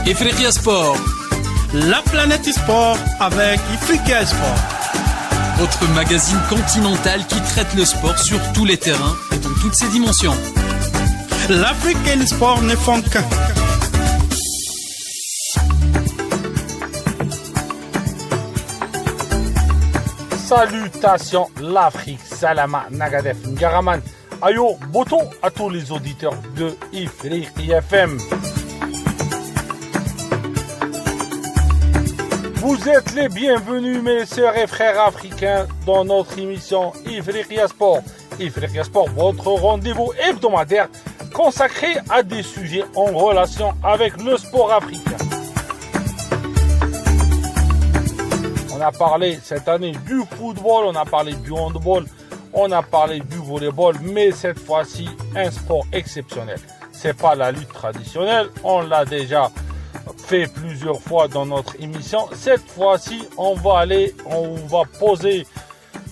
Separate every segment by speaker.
Speaker 1: Ifriqiya Sport,
Speaker 2: la planète e-sport avec Ifriqiya Sport.
Speaker 1: Votre magazine continental qui traite le sport sur tous les terrains et dans toutes ses dimensions.
Speaker 2: L'Afrique et le sport ne font qu'un.
Speaker 3: Salutations l'Afrique, Salama, Nagadef, Ngaraman, Ayo, Boto à tous les auditeurs de Ifriqiya FM. Vous êtes les bienvenus mes sœurs et frères africains dans notre émission Ifriqiya Sport. Ifriqiya Sport, votre rendez-vous hebdomadaire consacré à des sujets en relation avec le sport africain. On a parlé cette année du football, on a parlé du handball, on a parlé du volleyball, mais cette fois-ci un sport exceptionnel. C'est pas la lutte traditionnelle, on l'a déjà fait plusieurs fois dans notre émission. Cette fois-ci, on va poser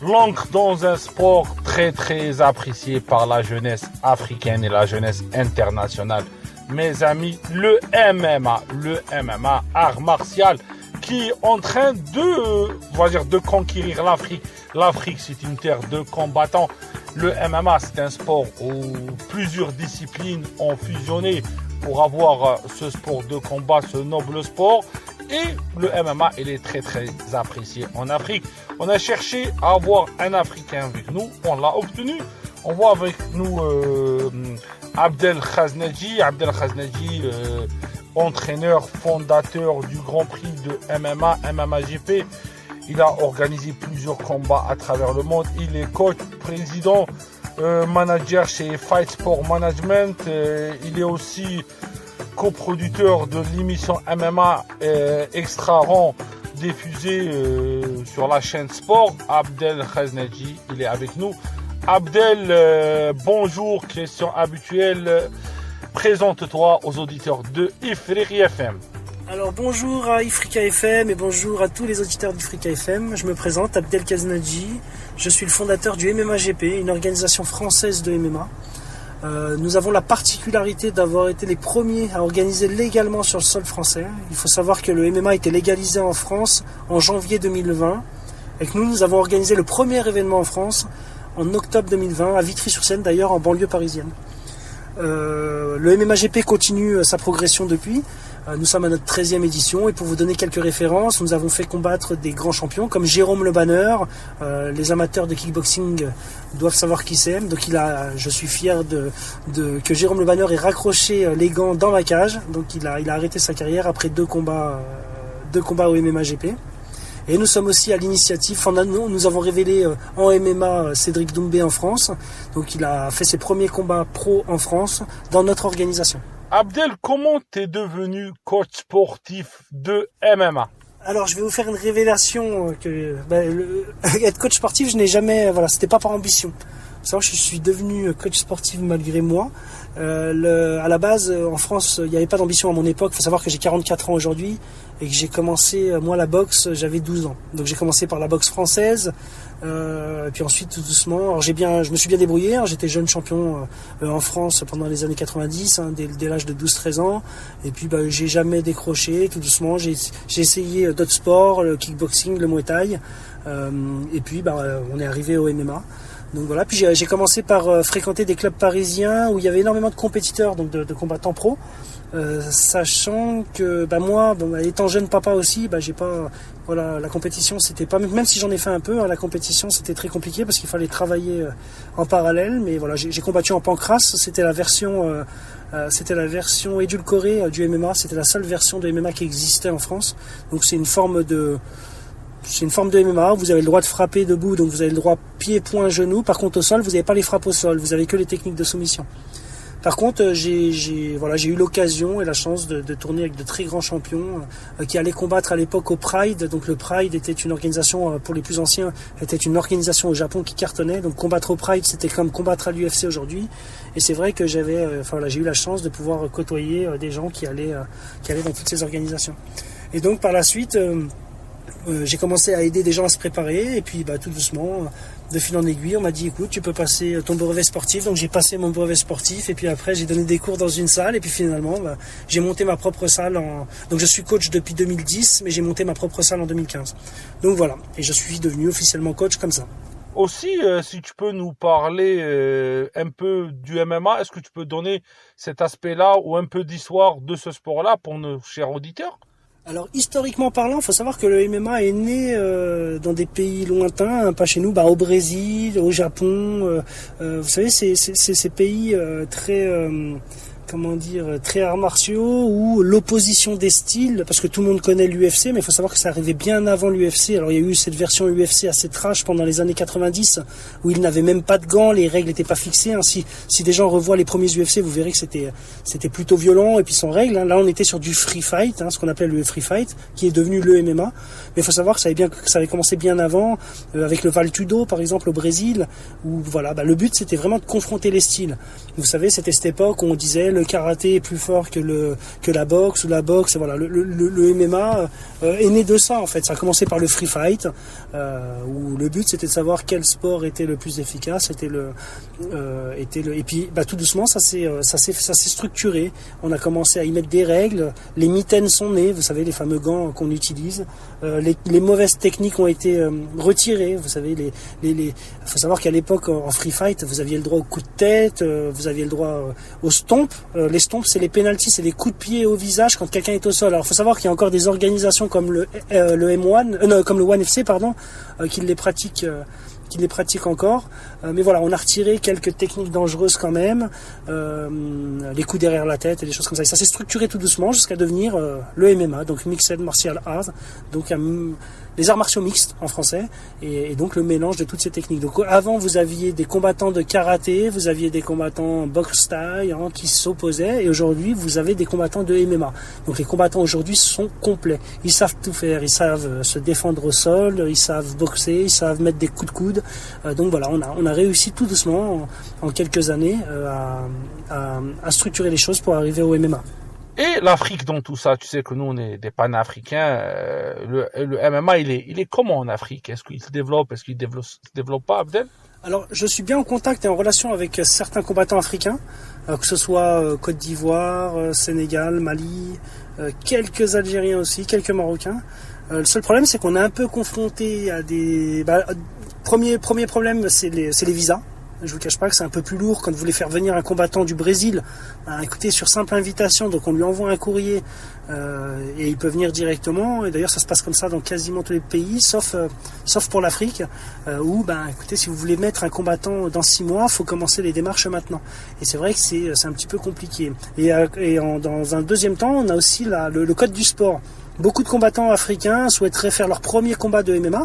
Speaker 3: l'encre dans un sport très très apprécié par la jeunesse africaine et la jeunesse internationale. Mes amis, le MMA, art martial, qui est en train de conquérir l'Afrique. L'Afrique, c'est une terre de combattants. Le MMA, c'est un sport où plusieurs disciplines ont fusionné pour avoir ce sport de combat, ce noble sport. Et le MMA, il est très très apprécié en Afrique. On a cherché à avoir un Africain avec nous, on l'a obtenu. On voit avec nous Abdel Khaznadji, entraîneur, fondateur du Grand Prix de MMA GP. Il a organisé plusieurs combats à travers le monde. Il est coach, président, manager chez Fight Sport Management. Il est aussi coproducteur de l'émission MMA Extra Rang diffusée sur la chaîne Sport. Abdel Khaznadji, il est avec nous. Abdel, bonjour, question habituelle. Présente-toi aux auditeurs de Ifriqiya FM.
Speaker 4: Alors bonjour à Ifriqiya FM et bonjour à tous les auditeurs d'Ifriqiya FM. Je me présente, Abdel Khaznadji. Je suis le fondateur du MMA GP, une organisation française de MMA. Nous avons la particularité d'avoir été les premiers à organiser légalement sur le sol français. Il faut savoir que le MMA a été légalisé en France en janvier 2020 et que nous avons organisé le premier événement en France en octobre 2020 à Vitry-sur-Seine, d'ailleurs en banlieue parisienne. Le MMA GP continue sa progression depuis. Nous sommes à notre 13e édition et pour vous donner quelques références, nous avons fait combattre des grands champions comme Jérôme Le Banner. Les amateurs de kickboxing doivent savoir qui c'est. Donc je suis fier que Jérôme Le Banner ait raccroché les gants dans la cage. Donc il a arrêté sa carrière après deux combats au MMA GP. Et nous sommes aussi à l'initiative, nous avons révélé en MMA Cédric Doumbé en France. Donc il a fait ses premiers combats pro en France dans notre organisation.
Speaker 3: Abdel, comment t'es devenu coach sportif de MMA?
Speaker 4: Alors je vais vous faire une révélation être coach sportif, je n'ai jamais, c'était pas par ambition. Faut savoir que je suis devenu coach sportif malgré moi. À la base, en France, il n'y avait pas d'ambition à mon époque. Il faut savoir que j'ai 44 ans aujourd'hui et que j'ai commencé, moi, la boxe, j'avais 12 ans. Donc j'ai commencé par la boxe française, et puis ensuite, tout doucement. Alors je me suis bien débrouillé. J'étais jeune champion en France pendant les années 90, dès l'âge de 12-13 ans. Et puis, j'ai jamais décroché. Tout doucement, j'ai essayé d'autres sports, le kickboxing, le muay thai. Et puis, on est arrivé au MMA. Donc voilà, puis j'ai commencé par fréquenter des clubs parisiens où il y avait énormément de compétiteurs, donc de combattants pro, sachant que moi, étant jeune papa aussi, la compétition c'était pas, même si j'en ai fait un peu, la compétition c'était très compliqué parce qu'il fallait travailler en parallèle, mais voilà, j'ai combattu en pancrace, c'était la version édulcorée du MMA, c'était la seule version de MMA qui existait en France, donc c'est une forme de MMA, vous avez le droit de frapper debout, donc vous avez le droit pied, poing, genou. Par contre au sol, vous n'avez pas les frappes au sol, vous avez que les techniques de soumission. Par contre, j'ai eu l'occasion et la chance de tourner avec de très grands champions qui allaient combattre à l'époque au Pride. Donc le Pride était une organisation, pour les plus anciens, était une organisation au Japon qui cartonnait. Donc combattre au Pride, c'était comme combattre à l'UFC aujourd'hui. Et c'est vrai que j'ai eu la chance de pouvoir côtoyer des gens qui allaient dans toutes ces organisations. Et donc par la suite, j'ai commencé à aider des gens à se préparer et puis tout doucement de fil en aiguille, on m'a dit écoute, tu peux passer ton brevet sportif. Donc j'ai passé mon brevet sportif et puis après j'ai donné des cours dans une salle et puis finalement j'ai monté ma propre salle donc je suis coach depuis 2010 mais j'ai monté ma propre salle en 2015. Donc voilà, et je suis devenu officiellement coach comme ça.
Speaker 3: Aussi, si tu peux nous parler un peu du MMA, est-ce que tu peux donner cet aspect-là ou un peu d'histoire de ce sport-là pour nos chers auditeurs?
Speaker 4: Alors historiquement parlant, il faut savoir que le MMA est né dans des pays lointains, hein, pas chez nous, au Brésil, au Japon. Vous savez, ces pays très très arts martiaux où l'opposition des styles, parce que tout le monde connaît l'UFC, mais il faut savoir que ça arrivait bien avant l'UFC. Alors il y a eu cette version UFC assez trash pendant les années 90 où ils n'avaient même pas de gants, les règles n'étaient pas fixées. Hein. Si des gens revoient les premiers UFC, vous verrez que c'était plutôt violent et puis sans règles. Hein. Là on était sur du free fight, ce qu'on appelait le free fight, qui est devenu le MMA. Mais il faut savoir que ça avait commencé bien avant, avec le Valtudo par exemple au Brésil, où voilà, le but c'était vraiment de confronter les styles. Vous savez, c'était cette époque où on disait le karaté est plus fort que la boxe, ou la boxe, voilà, le MMA est né de ça en fait. Ça a commencé par le free fight, où le but c'était de savoir quel sport était le plus efficace, et puis tout doucement ça s'est structuré. On a commencé à y mettre des règles, les mitaines sont nées, vous savez, les fameux gants qu'on utilise, les mauvaises techniques ont été retirées, vous savez, faut savoir qu'à l'époque en free fight vous aviez le droit au coup de tête, vous aviez le droit au stomp. Les stomps, c'est les pénaltys, c'est les coups de pied au visage quand quelqu'un est au sol. Alors, il faut savoir qu'il y a encore des organisations comme le M1, comme le ONE FC, qui les pratiquent encore. Mais voilà, on a retiré quelques techniques dangereuses quand même, les coups derrière la tête et des choses comme ça. Et ça s'est structuré tout doucement jusqu'à devenir le MMA, donc Mixed Martial Arts, donc les arts martiaux mixtes en français, et donc le mélange de toutes ces techniques. Donc avant, vous aviez des combattants de karaté, vous aviez des combattants boxe thaï qui s'opposaient, et aujourd'hui vous avez des combattants de MMA. Donc les combattants aujourd'hui sont complets. Ils savent tout faire, ils savent se défendre au sol, ils savent boxer, ils savent mettre des coups de coude. Donc voilà, on a réussi tout doucement en quelques années à structurer les choses pour arriver au MMA.
Speaker 3: Et l'Afrique dans tout ça, tu sais que nous on est des panafricains, le MMA il est comment en Afrique? Est-ce qu'il se développe, se développe pas, Abdel?
Speaker 4: Alors je suis bien en contact et en relation avec certains combattants africains, que ce soit Côte d'Ivoire, Sénégal, Mali, quelques Algériens aussi, quelques Marocains. Le seul problème c'est qu'on est un peu confronté à des... Premier problème c'est les visas. Je vous cache pas que c'est un peu plus lourd quand vous voulez faire venir un combattant du Brésil. Écoutez, sur simple invitation, donc on lui envoie un courrier et il peut venir directement. Et d'ailleurs, ça se passe comme ça dans quasiment tous les pays, sauf pour l'Afrique, où, écoutez, si vous voulez mettre un combattant dans 6 mois, faut commencer les démarches maintenant. Et c'est vrai que c'est un petit peu compliqué. Dans un deuxième temps, on a aussi le code du sport. Beaucoup de combattants africains souhaiteraient faire leur premier combat de MMA.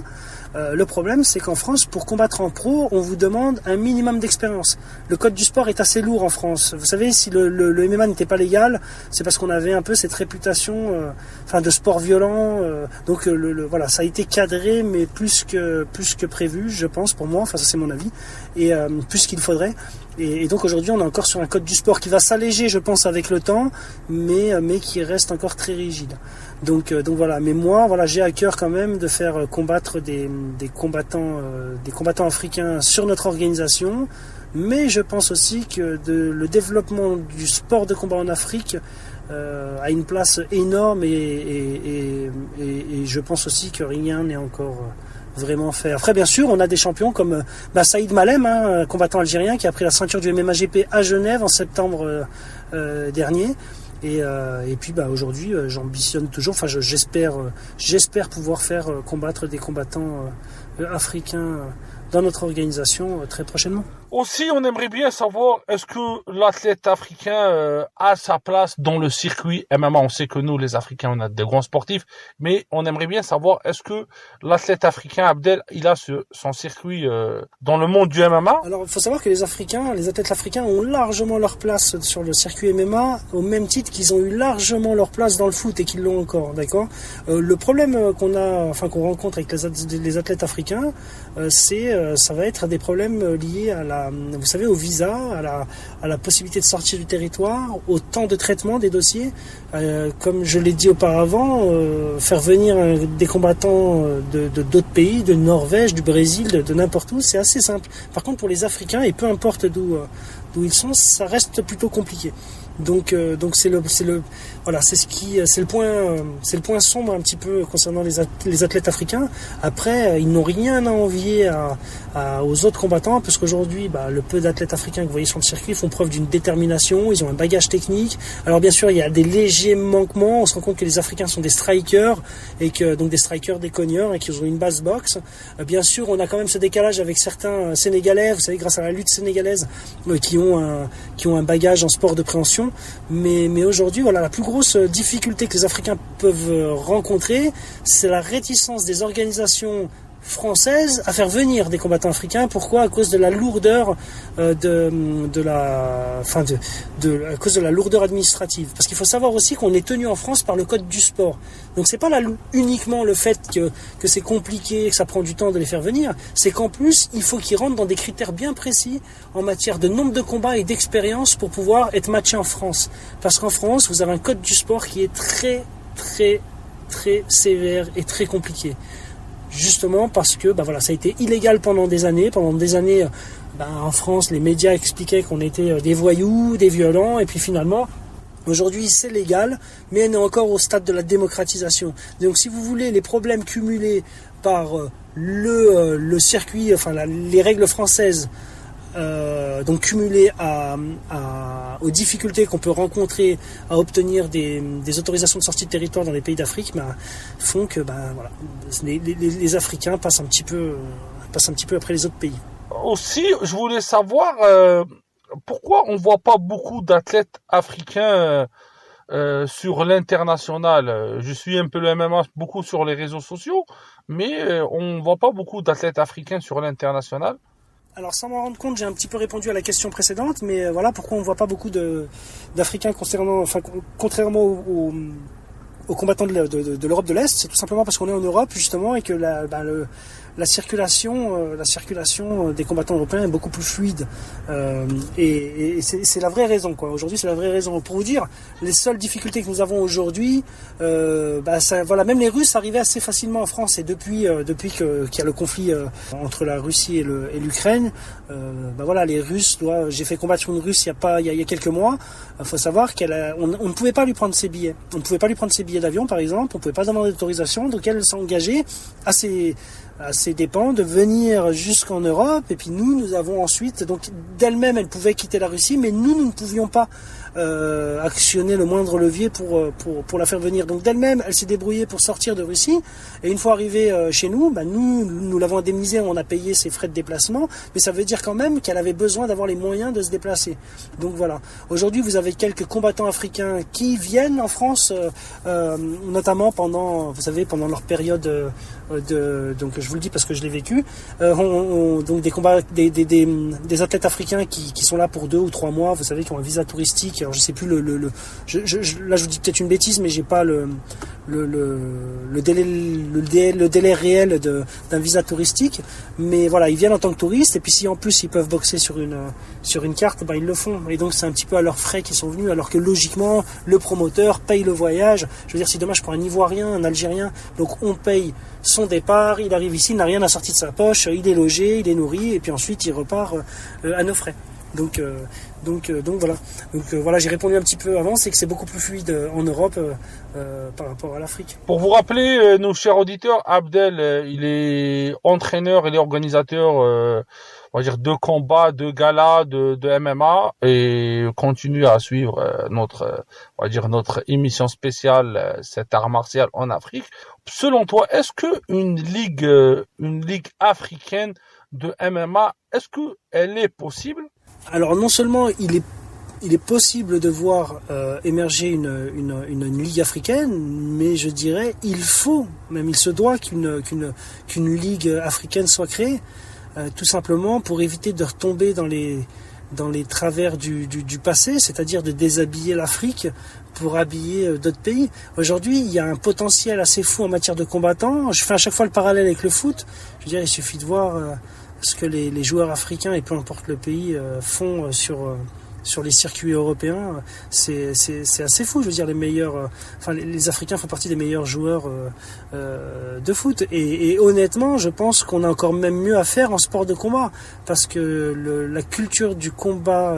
Speaker 4: Le problème, c'est qu'en France, pour combattre en pro, on vous demande un minimum d'expérience. Le code du sport est assez lourd en France. Vous savez, si le MMA n'était pas légal, c'est parce qu'on avait un peu cette réputation de sport violent. Donc voilà, ça a été cadré, mais plus que prévu, je pense, pour moi. Enfin, ça c'est mon avis. Et plus qu'il faudrait. Et donc aujourd'hui, on est encore sur un code du sport qui va s'alléger, je pense, avec le temps, mais qui reste encore très rigide. Donc voilà. Mais moi, voilà, j'ai à cœur quand même de faire combattre des combattants africains sur notre organisation. Mais je pense aussi que le développement du sport de combat en Afrique a une place énorme et je pense aussi que rien n'est encore vraiment fait. Après, bien sûr, on a des champions comme Saïd Malem, un combattant algérien qui a pris la ceinture du MMA GP à Genève en septembre dernier. Et puis aujourd'hui, j'ambitionne toujours. Enfin, j'espère pouvoir faire combattre des combattants africains dans notre organisation très prochainement.
Speaker 3: Aussi, on aimerait bien savoir, est-ce que l'athlète africain a sa place dans le circuit MMA? On sait que nous, les Africains, on a des grands sportifs, mais on aimerait bien savoir, est-ce que l'athlète africain, Abdel, il a son circuit dans le monde du MMA?
Speaker 4: Alors, il faut savoir que les athlètes africains ont largement leur place sur le circuit MMA, au même titre qu'ils ont eu largement leur place dans le foot et qu'ils l'ont encore, d'accord? Le problème qu'on rencontre avec les athlètes africains, ça va être des problèmes liés à vous savez, au visa, à la possibilité de sortir du territoire, au temps de traitement des dossiers. Comme je l'ai dit auparavant, faire venir des combattants de d'autres pays, de Norvège, du Brésil, de n'importe où, c'est assez simple. Par contre, pour les Africains, et peu importe d'où ils sont, ça reste plutôt compliqué. Donc c'est le point sombre un petit peu concernant les athlètes africains. Après, ils n'ont rien à envier aux autres combattants, parce qu'aujourd'hui, le peu d'athlètes africains que vous voyez sur le circuit font preuve d'une détermination, ils ont un bagage technique. Alors bien sûr, il y a des légers manquements, on se rend compte que les Africains sont des strikers, et que donc des strikers, des cogneurs, et qu'ils ont une basse boxe. Bien sûr, on a quand même ce décalage avec certains Sénégalais, vous savez, grâce à la lutte sénégalaise, qui ont un bagage en sport de préhension. Mais aujourd'hui, voilà, la plus grosse difficulté que les Africains peuvent rencontrer, c'est la réticence des organisations françaises à faire venir des combattants africains. Pourquoi ? À cause de la lourdeur à cause de la lourdeur administrative. Parce qu'il faut savoir aussi qu'on est tenu en France par le code du sport. Donc c'est pas là uniquement le fait que c'est compliqué, que ça prend du temps de les faire venir, c'est qu'en plus il faut qu'ils rentrent dans des critères bien précis en matière de nombre de combats et d'expérience pour pouvoir être matchés en France. Parce qu'en France, vous avez un code du sport qui est très très très sévère et très compliqué. Justement parce que ça a été illégal pendant des années. En France, les médias expliquaient qu'on était des voyous, des violents, et puis finalement, aujourd'hui, c'est légal, mais on est encore au stade de la démocratisation. Donc, si vous voulez, les problèmes cumulés par le circuit, les règles françaises, donc cumulées aux difficultés qu'on peut rencontrer à obtenir des autorisations de sortie de territoire dans les pays d'Afrique, font que les Africains passent un petit peu après les autres pays.
Speaker 3: Aussi, je voulais savoir pourquoi on voit pas beaucoup d'athlètes africains sur l'international. Je suis un peu le MMA beaucoup sur les réseaux sociaux, mais on voit pas beaucoup d'athlètes africains sur l'international.
Speaker 4: Alors sans m'en rendre compte, j'ai un petit peu répondu à la question précédente, mais voilà pourquoi on ne voit pas beaucoup d'Africains contrairement aux combattants de l'Europe de l'Est. C'est tout simplement parce qu'on est en Europe justement, et que la circulation des combattants européens est beaucoup plus fluide, et c'est la vraie raison, quoi. Aujourd'hui, c'est la vraie raison. Pour vous dire, les seules difficultés que nous avons aujourd'hui, même les Russes arrivaient assez facilement en France, et depuis qu'il y a le conflit entre la Russie et l'Ukraine, les Russes, j'ai fait combattre une Russe il y a quelques mois. Il faut savoir on ne pouvait pas lui prendre ses billets. On ne pouvait pas lui prendre ses billets d'avion, par exemple. On ne pouvait pas demander d'autorisation, donc elle s'est engagée à ses dépens de venir jusqu'en Europe, et puis nous avons ensuite, donc d'elle-même elle pouvait quitter la Russie, mais nous ne pouvions pas actionner le moindre levier pour la faire venir. Donc d'elle-même elle s'est débrouillée pour sortir de Russie, et une fois arrivée chez nous, nous l'avons indemnisée, on a payé ses frais de déplacement, mais ça veut dire quand même qu'elle avait besoin d'avoir les moyens de se déplacer. Donc voilà, aujourd'hui vous avez quelques combattants africains qui viennent en France, notamment pendant leur période donc je vous le dis parce que je l'ai vécu, donc des combats, des athlètes africains qui sont là pour 2 ou 3 mois, vous savez, qui ont un visa touristique. Alors je sais plus là je vous dis peut-être une bêtise, mais j'ai pas le délai réel d'un visa touristique, mais voilà, ils viennent en tant que touristes, et puis si en plus ils peuvent boxer sur une carte, ils le font, et donc c'est un petit peu à leurs frais qu'ils sont venus, alors que logiquement le promoteur paye le voyage. Je veux dire, c'est dommage pour un Ivoirien, un Algérien, donc on paye son départ, il arrive ici, il n'a rien à sortir de sa poche, il est logé, il est nourri, et puis ensuite il repart à nos frais. Donc voilà. Voilà, j'ai répondu un petit peu avant, c'est que c'est beaucoup plus fluide en Europe par rapport à l'Afrique.
Speaker 3: Pour vous rappeler, nos chers auditeurs, Abdel, il est entraîneur, il est organisateur, on va dire, de combats, de galas, de MMA, et continue à suivre notre émission spéciale, cet art martial en Afrique. Selon toi, est-ce que une ligue africaine de MMA, est-ce que elle est possible?
Speaker 4: Alors non seulement il est possible de voir émerger une ligue africaine, mais je dirais il se doit qu'une ligue africaine soit créée, tout simplement pour éviter de retomber dans les travers du passé, c'est-à-dire de déshabiller l'Afrique pour habiller d'autres pays. Aujourd'hui, il y a un potentiel assez fou en matière de combattants. Je fais à chaque fois le parallèle avec le foot. Je veux dire, il suffit de voir ce que les joueurs africains, et peu importe le pays, font sur les circuits européens, c'est assez fou. Je veux dire, les Africains font partie des meilleurs joueurs de foot. Et honnêtement, je pense qu'on a encore même mieux à faire en sport de combat, parce que la culture du combat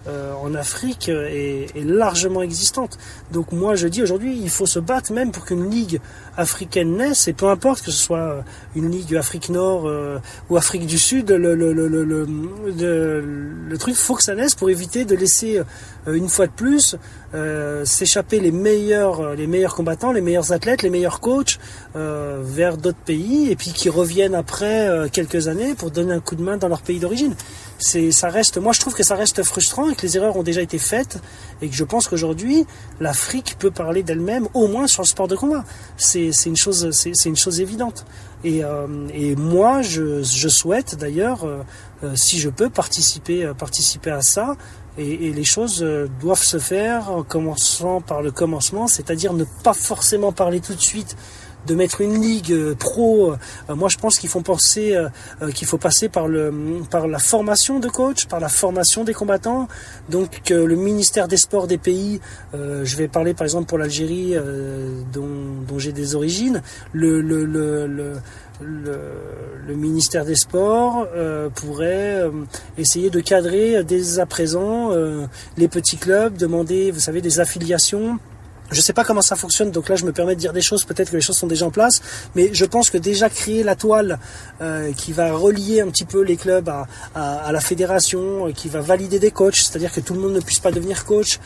Speaker 4: en Afrique est largement existante. Donc moi, je dis aujourd'hui, il faut se battre même pour qu'une ligue africaine naisse, et peu importe que ce soit une ligue Afrique Nord ou Afrique du Sud, le truc, faut que ça naisse pour éviter de laisser une fois de plus s'échapper les meilleurs combattants, les meilleurs athlètes, les meilleurs coachs vers d'autres pays, et puis qui reviennent après quelques années pour donner un coup de main dans leur pays d'origine. Moi je trouve que ça reste frustrant et que les erreurs ont déjà été faites, et que je pense qu'aujourd'hui l'Afrique peut parler d'elle-même, au moins sur le sport de combat. C'est une chose évidente. Et moi je souhaite d'ailleurs, si je peux, participer à ça. Et les choses doivent se faire en commençant par le commencement, c'est-à-dire ne pas forcément parler tout de suite de mettre une ligue pro. Moi je pense qu'il faut passer par la formation de coach, par la formation des combattants. Donc le ministère des sports des pays, je vais parler par exemple pour l'Algérie dont j'ai des origines, le ministère des Sports pourrait essayer de cadrer dès à présent les petits clubs, demander, vous savez, des affiliations. Je sais pas comment ça fonctionne, donc là je me permets de dire des choses, peut-être que les choses sont déjà en place, mais je pense que déjà créer la toile qui va relier un petit peu les clubs à la fédération, qui va valider des coachs, c'est-à-dire que tout le monde ne puisse pas devenir coach,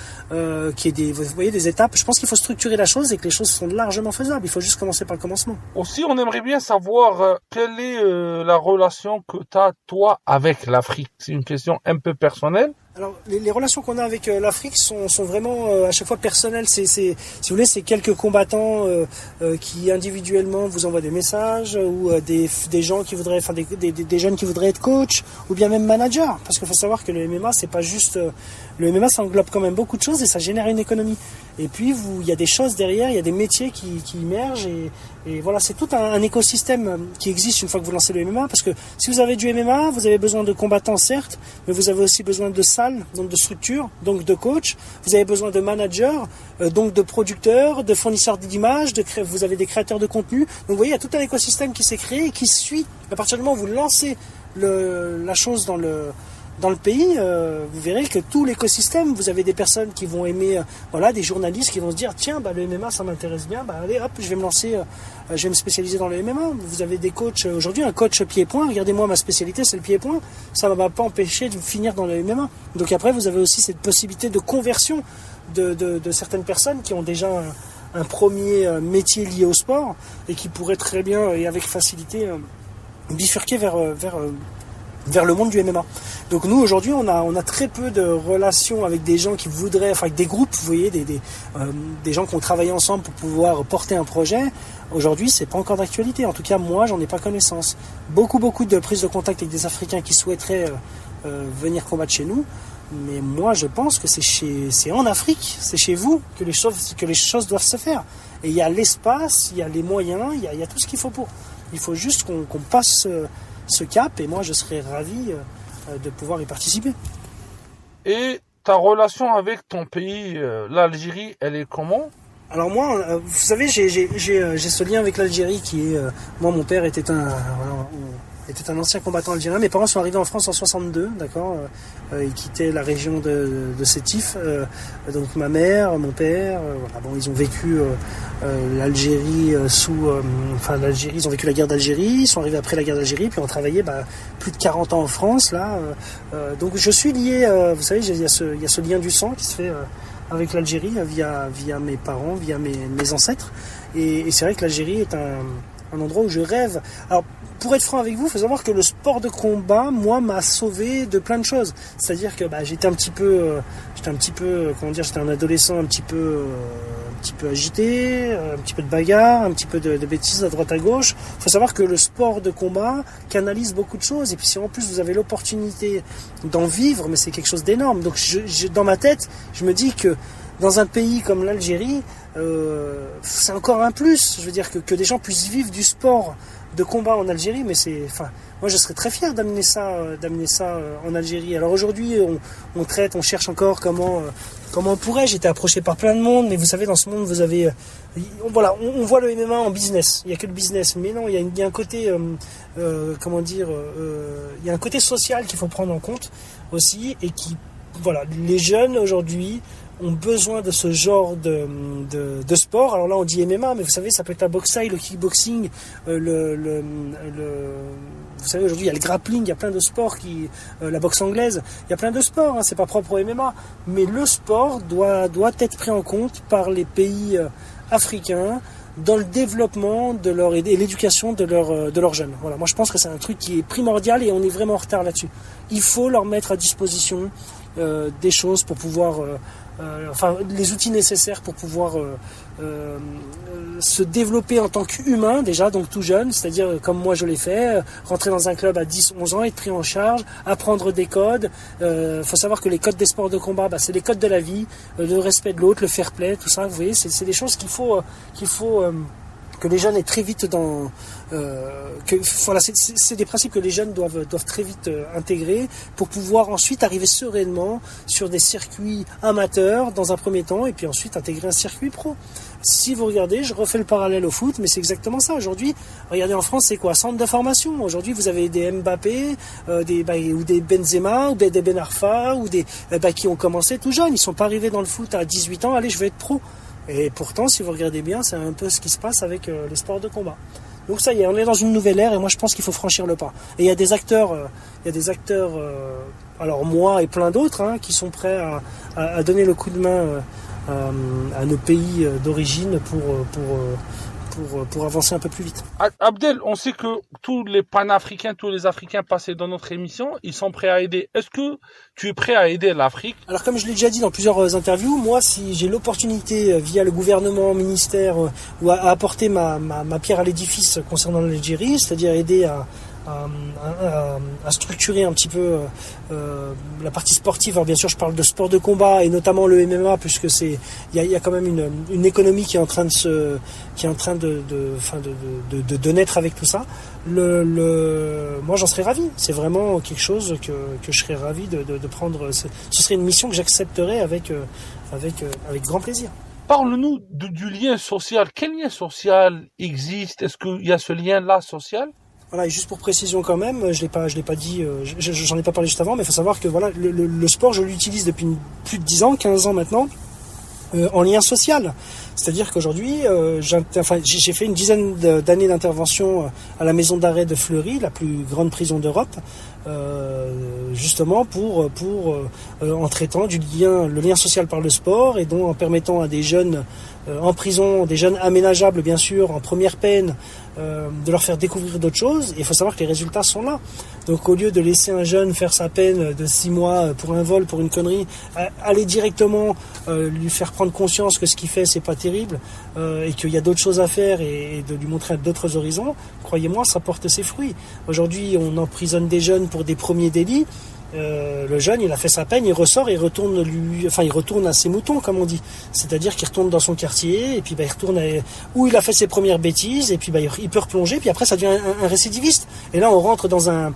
Speaker 4: qu'il y ait des étapes. Je pense qu'il faut structurer la chose et que les choses sont largement faisables. Il faut juste commencer par le commencement.
Speaker 3: Aussi, on aimerait bien savoir quelle est la relation que tu as, toi, avec l'Afrique. C'est une question un peu personnelle.
Speaker 4: Alors, les relations qu'on a avec l'Afrique sont vraiment à chaque fois personnelles. Si vous voulez, c'est quelques combattants qui individuellement vous envoient des messages, ou des gens qui voudraient, enfin des jeunes qui voudraient être coach, ou bien même manager. Parce qu'il faut savoir que le MMA, c'est pas juste le MMA, ça englobe quand même beaucoup de choses et ça génère une économie. Et puis il y a des choses derrière, il y a des métiers qui émergent, et voilà, c'est tout un écosystème qui existe une fois que vous lancez le MMA, parce que si vous avez du MMA, vous avez besoin de combattants certes, mais vous avez aussi besoin de salles, donc de structures, donc de coachs, vous avez besoin de managers, donc de producteurs, de fournisseurs d'images, vous avez des créateurs de contenu. Donc vous voyez, il y a tout un écosystème qui s'est créé et qui suit. À partir du moment où vous lancez la chose dans le pays, vous verrez que tout l'écosystème, vous avez des personnes qui vont aimer, des journalistes qui vont se dire tiens, le MMA ça m'intéresse bien, allez hop, je vais me lancer, je vais me spécialiser dans le MMA. Vous avez des coachs, aujourd'hui un coach pied-point, regardez-moi ma spécialité c'est le pied-point, ça ne va pas empêcher de finir dans le MMA. Donc après vous avez aussi cette possibilité de conversion de certaines personnes qui ont déjà un premier métier lié au sport et qui pourraient très bien et avec facilité bifurquer vers le monde du MMA. Donc nous aujourd'hui on a très peu de relations avec des gens qui voudraient, avec des groupes, vous voyez, des gens qui ont travaillé ensemble pour pouvoir porter un projet. Aujourd'hui c'est pas encore d'actualité, en tout cas moi j'en ai pas connaissance. Beaucoup de prises de contact avec des Africains qui souhaiteraient venir combattre chez nous, mais moi je pense que c'est en Afrique, c'est chez vous que les choses doivent se faire. Et il y a l'espace, il y a les moyens, il y a tout ce qu'il faut pour. Il faut juste qu'on passe ce cap, et moi je serais ravi de pouvoir y participer.
Speaker 3: Et ta relation avec ton pays, l'Algérie, elle est comment ?
Speaker 4: Alors moi, vous savez, j'ai ce lien avec l'Algérie qui est... moi, mon père était un ancien combattant algérien. Mes parents sont arrivés en France en 62, d'accord. Ils quittaient la région de Sétif. Donc ma mère, mon père, ils ont vécu l'Algérie l'Algérie. Ils ont vécu la guerre d'Algérie. Ils sont arrivés après la guerre d'Algérie, puis ont travaillé plus de 40 ans en France là. Donc je suis lié. Vous savez, il y a ce lien du sang qui se fait avec l'Algérie via mes parents, via mes ancêtres. Et c'est vrai que l'Algérie est un endroit où je rêve. Alors, pour être franc avec vous, il faut savoir que le sport de combat, moi, m'a sauvé de plein de choses. C'est-à-dire que j'étais un adolescent un petit peu agité, un petit peu de bagarre, un petit peu de bêtises à droite à gauche. Il faut savoir que le sport de combat canalise beaucoup de choses. Et puis si en plus vous avez l'opportunité d'en vivre, mais c'est quelque chose d'énorme. Donc dans ma tête, je me dis que dans un pays comme l'Algérie, c'est encore un plus. Je veux dire que des gens puissent vivre du sport de combat en Algérie, mais moi je serais très fier d'amener ça en Algérie. Alors aujourd'hui, on cherche encore comment on pourrait. J'ai été approché par plein de monde, mais vous savez, dans ce monde, vous avez, on voit le MMA en business. Il y a que le business, mais non, il y a un côté, il y a un côté social qu'il faut prendre en compte aussi, et les jeunes aujourd'hui ont besoin de ce genre de sport. Alors là, on dit MMA, mais vous savez, ça peut être la boxe thaï, le kickboxing, vous savez, aujourd'hui, il y a le grappling, il y a plein de sports la boxe anglaise, il y a plein de sports, c'est pas propre au MMA, mais le sport doit être pris en compte par les pays africains dans le développement et l'éducation de leurs jeunes. Voilà, moi je pense que c'est un truc qui est primordial et on est vraiment en retard là-dessus. Il faut leur mettre à disposition des choses pour pouvoir les outils nécessaires pour pouvoir se développer en tant qu'humain déjà, donc tout jeune, c'est-à-dire comme moi je l'ai fait, rentrer dans un club à 10-11 ans, être pris en charge, apprendre des codes. Faut savoir que les codes des sports de combat, c'est les codes de la vie, le respect de l'autre, le fair play, tout ça, vous voyez, c'est des choses qu'il faut que les jeunes aient très vite c'est des principes que les jeunes doivent très vite intégrer pour pouvoir ensuite arriver sereinement sur des circuits amateurs dans un premier temps et puis ensuite intégrer un circuit pro. Si vous regardez, je refais le parallèle au foot, mais c'est exactement ça. Aujourd'hui, regardez en France, c'est quoi? Centre de formation. Aujourd'hui, vous avez des Mbappé, ou des Benzema, ou des Ben Arfa, ou qui ont commencé tout jeunes. Ils sont pas arrivés dans le foot à 18 ans, allez, je vais être pro. Et pourtant, si vous regardez bien, c'est un peu ce qui se passe avec les sports de combat. Donc ça y est, on est dans une nouvelle ère et moi je pense qu'il faut franchir le pas. Et il y a des acteurs, alors moi et plein d'autres, qui sont prêts à donner le coup de main à nos pays d'origine pour avancer un peu plus vite.
Speaker 3: Abdel, on sait que tous les panafricains, tous les Africains passés dans notre émission, ils sont prêts à aider. Est-ce que tu es prêt à aider l'Afrique?
Speaker 4: Alors comme je l'ai déjà dit dans plusieurs interviews, moi si j'ai l'opportunité via le gouvernement, ministère, ou à apporter ma pierre à l'édifice concernant l'Algérie, c'est-à-dire aider à structurer un petit peu la partie sportive. Alors bien sûr je parle de sport de combat et notamment le MMA puisque il y a quand même une économie qui est en train de naître avec tout ça. Moi j'en serais ravi. C'est vraiment quelque chose que je serais ravi de prendre. Ce serait une mission que j'accepterais avec grand plaisir.
Speaker 3: Parle-nous du lien social. Quel lien social existe? Est-ce qu'il y a ce lien-là social?
Speaker 4: Voilà, et juste pour précision quand même, je l'ai pas dit, j'en ai pas parlé juste avant, mais il faut savoir que voilà, le sport, je l'utilise depuis plus de 10 ans, 15 ans maintenant, en lien social. C'est-à-dire qu'aujourd'hui, j'ai fait une dizaine d'années d'intervention à la maison d'arrêt de Fleury, la plus grande prison d'Europe, justement en traitant le lien social par le sport et donc en permettant à des jeunes en prison, des jeunes aménageables bien sûr, en première peine, de leur faire découvrir d'autres choses. Et il faut savoir que les résultats sont là. Donc au lieu de laisser un jeune faire sa peine de 6 mois pour un vol, pour une connerie, aller directement lui faire prendre conscience que ce qu'il fait c'est pas terrible et qu'il y a d'autres choses à faire et de lui montrer d'autres horizons, croyez-moi, ça porte ses fruits. Aujourd'hui, on emprisonne des jeunes pour des premiers délits. Le jeune, il a fait sa peine, il ressort et il retourne à ses moutons, comme on dit. C'est-à-dire qu'il retourne dans son quartier et puis il retourne où il a fait ses premières bêtises et puis il peut replonger. Puis après, ça devient un récidiviste. Et là, on rentre dans un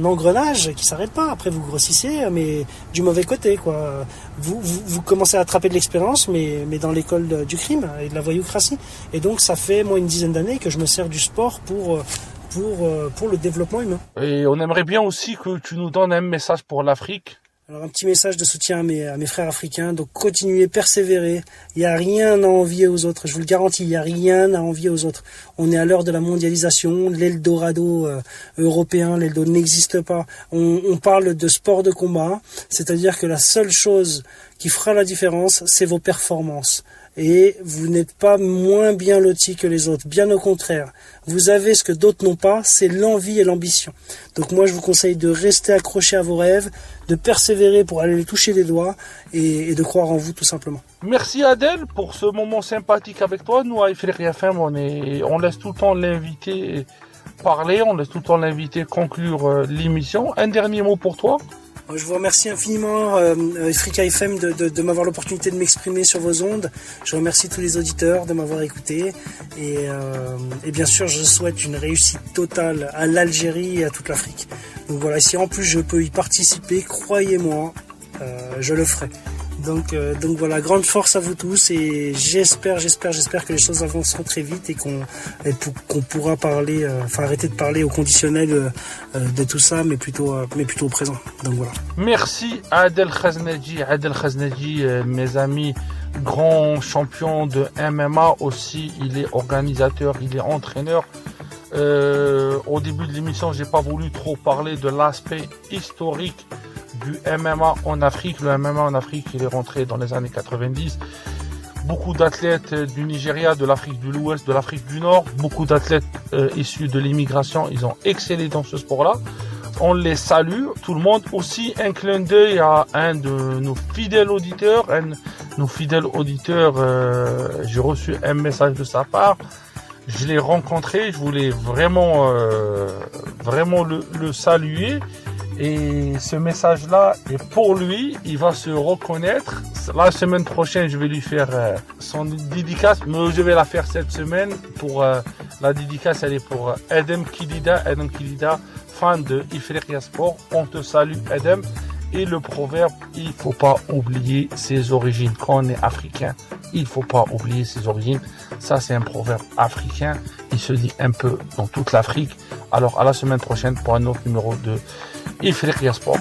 Speaker 4: engrenage qui s'arrête pas. Après, vous grossissez, mais du mauvais côté, quoi. Vous commencez à attraper de l'expérience, mais dans l'école du crime et de la voyoucratie. Et donc, ça fait moi une dizaine d'années que je me sers du sport pour le développement humain.
Speaker 3: Et on aimerait bien aussi que tu nous donnes un message pour l'Afrique.
Speaker 4: Alors un petit message de soutien à mes frères africains, donc continuez, persévérez, il n'y a rien à envier aux autres, je vous le garantis, il n'y a rien à envier aux autres. On est à l'heure de la mondialisation, l'Eldorado européen, l'Eldorado n'existe pas. On parle de sport de combat, c'est-à-dire que la seule chose qui fera la différence, c'est vos performances. Et vous n'êtes pas moins bien lotis que les autres, bien au contraire. Vous avez ce que d'autres n'ont pas, c'est l'envie et l'ambition. Donc moi je vous conseille de rester accroché à vos rêves, de persévérer pour aller les toucher des doigts et de croire en vous tout simplement.
Speaker 3: Merci Adel pour ce moment sympathique avec toi. Nous à Africa FM, on laisse tout le temps l'invité parler, on laisse tout le temps l'invité conclure l'émission. Un dernier mot pour toi?
Speaker 4: Je vous remercie infiniment, Africa FM, de m'avoir l'opportunité de m'exprimer sur vos ondes. Je remercie tous les auditeurs de m'avoir écouté. Et bien sûr, je souhaite une réussite totale à l'Algérie et à toute l'Afrique. Donc voilà, si en plus je peux y participer, croyez-moi, je le ferai. Donc voilà, grande force à vous tous et j'espère que les choses avanceront très vite et qu'on pourra parler, arrêter de parler au conditionnel de tout ça, mais plutôt au présent. Donc voilà.
Speaker 3: Merci à Adel Khaznadji, mes amis, grand champion de MMA aussi. Il est organisateur, il est entraîneur. Au début de l'émission, j'ai pas voulu trop parler de l'aspect historique du MMA en Afrique. Le MMA en Afrique, il est rentré dans les années 90. Beaucoup d'athlètes du Nigeria, de l'Afrique de l'Ouest, de l'Afrique du Nord, beaucoup d'athlètes issus de l'immigration, ils ont excellé dans ce sport-là. On les salue, tout le monde. Aussi, un clin d'œil à un de nos fidèles auditeurs. J'ai reçu un message de sa part. Je l'ai rencontré, je voulais vraiment le saluer. Et ce message-là est pour lui, il va se reconnaître. La semaine prochaine, je vais lui faire son dédicace, mais je vais la faire cette semaine. Pour la dédicace, elle est pour Edem Kidida, fan de Ifriqiya Sport. On te salue, Edem. Et le proverbe, il faut pas oublier ses origines. Quand on est africain, il faut pas oublier ses origines. Ça, c'est un proverbe africain. Il se dit un peu dans toute l'Afrique. Alors, à la semaine prochaine pour un autre numéro de Ifriqiya Sport.